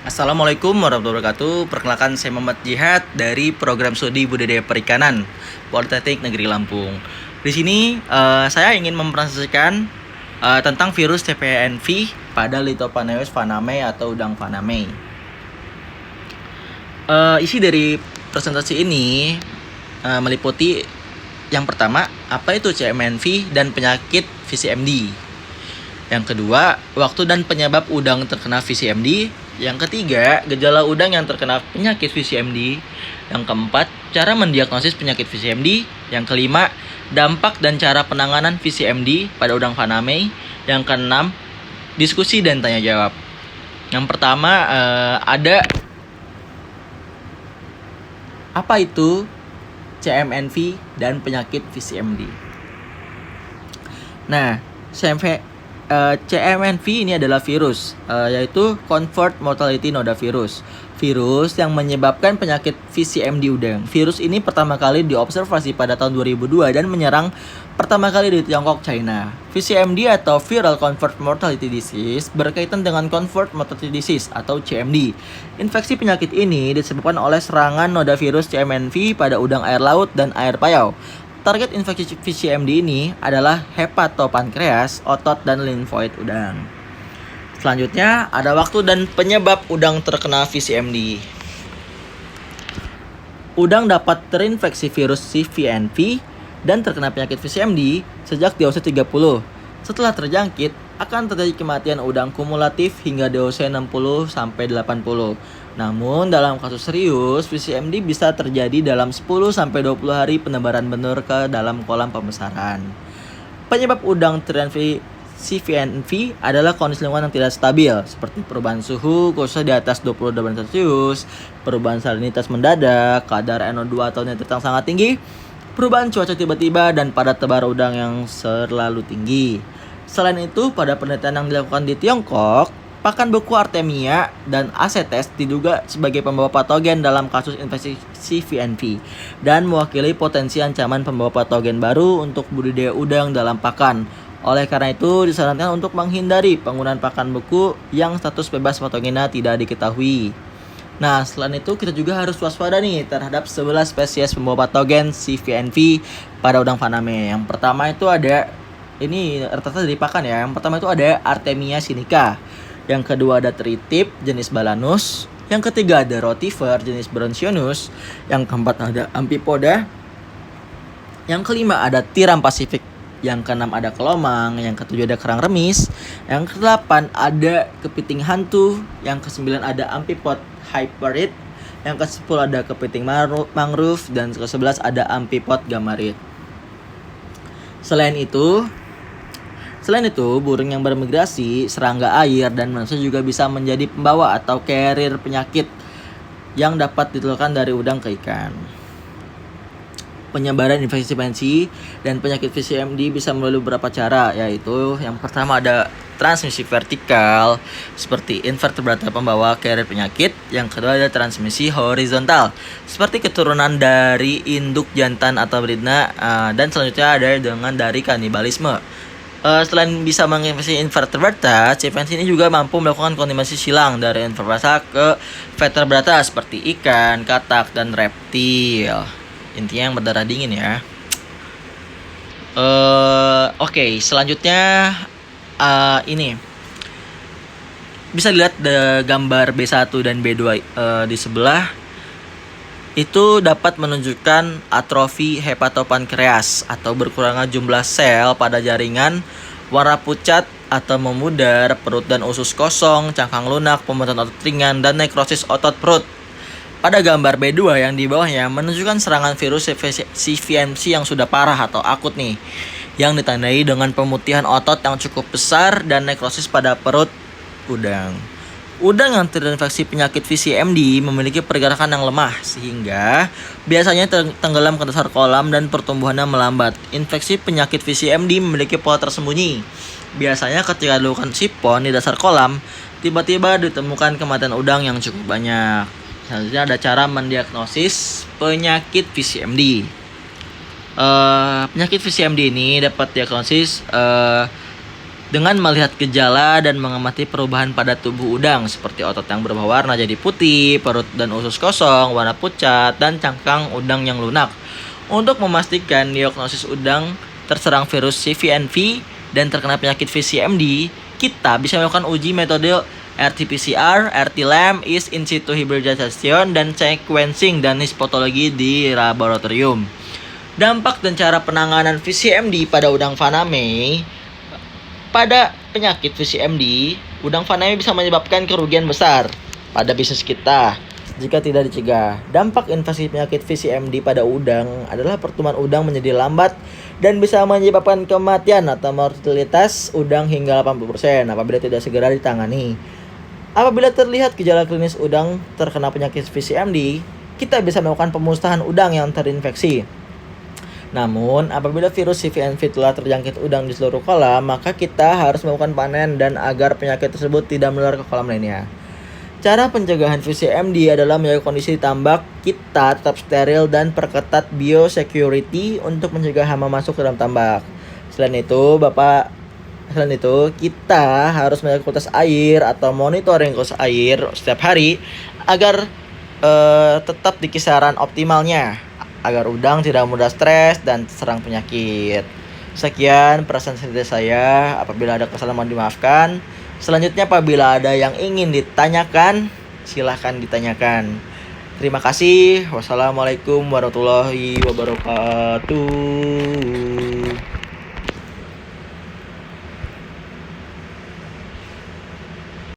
Assalamualaikum warahmatullahi wabarakatuh. Perkenalkan, saya Muhammad Jihad dari program studi budidaya perikanan Politeknik Negeri Lampung. Di sini saya ingin mempresentasikan tentang virus TPNV pada Lithophanaeus vannamei atau udang vannamei. Isi dari presentasi ini meliputi yang pertama, apa itu CMNV dan penyakit VCMD. Yang kedua, waktu dan penyebab udang terkena VCMD. Yang ketiga, gejala udang yang terkena penyakit VCMD. Yang keempat, cara mendiagnosis penyakit VCMD. Yang kelima, dampak dan cara penanganan VCMD pada udang vannamei. Yang keenam, diskusi dan tanya jawab. Yang pertama, ada apa itu CMNV dan penyakit VCMD. Nah, CMNV ini adalah virus, yaitu Convert Mortality Nodavirus. Virus yang menyebabkan penyakit VCMD udang. Virus ini pertama kali diobservasi pada tahun 2002 dan menyerang pertama kali di Tiongkok, China. VCMD atau Viral Convert Mortality Disease berkaitan dengan Convert Mortality Disease atau CMD. Infeksi penyakit ini disebabkan oleh serangan nodavirus CMNV pada udang air laut dan air payau. Target infeksi VCMD ini adalah hepatopankreas, otot, dan limfoid udang. Selanjutnya, ada waktu dan penyebab udang terkena VCMD. Udang dapat terinfeksi virus CVNV dan terkena penyakit VCMD sejak di usia 30. Setelah terjangkit, akan terjadi kematian udang kumulatif hingga di usia 60-80. Namun dalam kasus serius, VCMD bisa terjadi dalam 10-20 hari penebaran benur ke dalam kolam pembesaran. Penyebab udang terinfeksi CVNV adalah kondisi lingkungan yang tidak stabil, seperti perubahan suhu khususnya di atas 20 derajat Celcius, perubahan salinitas mendadak, kadar NO2 atau nitrit yang sangat tinggi, perubahan cuaca tiba-tiba, dan padat tebar udang yang selalu tinggi. Selain itu, pada penelitian yang dilakukan di Tiongkok, pakan beku Artemia dan Acetes diduga sebagai pembawa patogen dalam kasus infeksi CVNV dan mewakili potensi ancaman pembawa patogen baru untuk budidaya udang dalam pakan. Oleh karena itu, disarankan untuk menghindari penggunaan pakan beku yang status bebas patogena tidak diketahui. Nah, selain itu kita juga harus waspada nih terhadap 11 spesies pembawa patogen CVNV pada udang vannamei. Yang pertama itu ada, ini rata-rata dari pakan ya. Yang pertama itu ada Artemia sinica. Yang kedua ada Tritip jenis Balanus. Yang ketiga ada Rotifer jenis Bronchionus. Yang keempat ada Amphipoda. Yang kelima ada Tiram Pasifik. Yang keenam ada Kelomang. Yang ketujuh ada Kerang Remis. Yang kedelapan ada Kepiting Hantu. Yang kesembilan ada Amphipod Hyperid. Yang kesepuluh ada Kepiting Mangrove. Dan ke-11 ada Amphipod Gamarid. Selain itu, burung yang bermigrasi, serangga air, dan manusia juga bisa menjadi pembawa atau carrier penyakit yang dapat ditularkan dari udang ke ikan. Penyebaran infeksi dan penyakit VCMD bisa melalui beberapa cara, yaitu yang pertama ada transmisi vertikal seperti invertebrata pembawa carrier penyakit. Yang kedua ada transmisi horizontal seperti keturunan dari induk jantan atau betina, dan selanjutnya ada dengan dari kanibalisme. Selain bisa menginfeksi invertebrata, CVNV ini juga mampu melakukan kontaminasi silang dari invertebrata ke vertebrata seperti ikan, katak, dan reptil. Intinya yang berdarah dingin ya. Oke, selanjutnya ini bisa dilihat gambar B1 dan B2 di sebelah. Itu dapat menunjukkan atrofi hepatopankreas atau berkurangnya jumlah sel pada jaringan, warna pucat atau memudar, perut dan usus kosong, cangkang lunak, pembentukan otot ringan, dan nekrosis otot perut. Pada gambar B2 yang di bawahnya menunjukkan serangan virus CVNV yang sudah parah atau akut nih, yang ditandai dengan pemutihan otot yang cukup besar dan nekrosis pada perut udang. Udang yang terinfeksi penyakit VCMD memiliki pergerakan yang lemah sehingga biasanya tenggelam ke dasar kolam dan pertumbuhannya melambat. Infeksi penyakit VCMD memiliki pola tersembunyi. Biasanya ketika dilakukan sipon di dasar kolam, tiba-tiba ditemukan kematian udang yang cukup banyak. Selanjutnya ada cara mendiagnosis penyakit VCMD. Penyakit VCMD ini dapat diagnosis Dengan melihat gejala dan mengamati perubahan pada tubuh udang seperti otot yang berubah warna jadi putih, perut dan usus kosong, warna pucat, dan cangkang udang yang lunak. Untuk memastikan diagnosis udang terserang virus CVNV dan terkena penyakit VCMD, kita bisa melakukan uji metode RT-PCR, RT-LAMP, is in situ hybridization, dan sequencing dan histopatologi di laboratorium. Dampak dan cara penanganan VCMD pada udang faname. Pada penyakit VCMD, udang faname bisa menyebabkan kerugian besar pada bisnis kita jika tidak dicegah. Dampak invasi penyakit VCMD pada udang adalah pertumbuhan udang menjadi lambat dan bisa menyebabkan kematian atau mortalitas udang hingga 80% apabila tidak segera ditangani. Apabila terlihat gejala klinis udang terkena penyakit VCMD, kita bisa melakukan pemusnahan udang yang terinfeksi. Namun, apabila virus CVNV telah terjangkit udang di seluruh kolam, maka kita harus melakukan panen dan agar penyakit tersebut tidak menular ke kolam lainnya. Cara pencegahan VCMD adalah menjaga kondisi tambak kita tetap steril dan perketat biosecurity untuk mencegah hama masuk ke dalam tambak. Selain itu, kita harus menjaga kualitas air atau monitoring kualitas air setiap hari agar tetap di kisaran optimalnya, agar udang tidak mudah stres dan terserang penyakit. Sekian perasaan saya, apabila ada kesalahan mohon dimaafkan. Selanjutnya apabila ada yang ingin ditanyakan, silahkan ditanyakan. Terima kasih. Wassalamualaikum warahmatullahi wabarakatuh.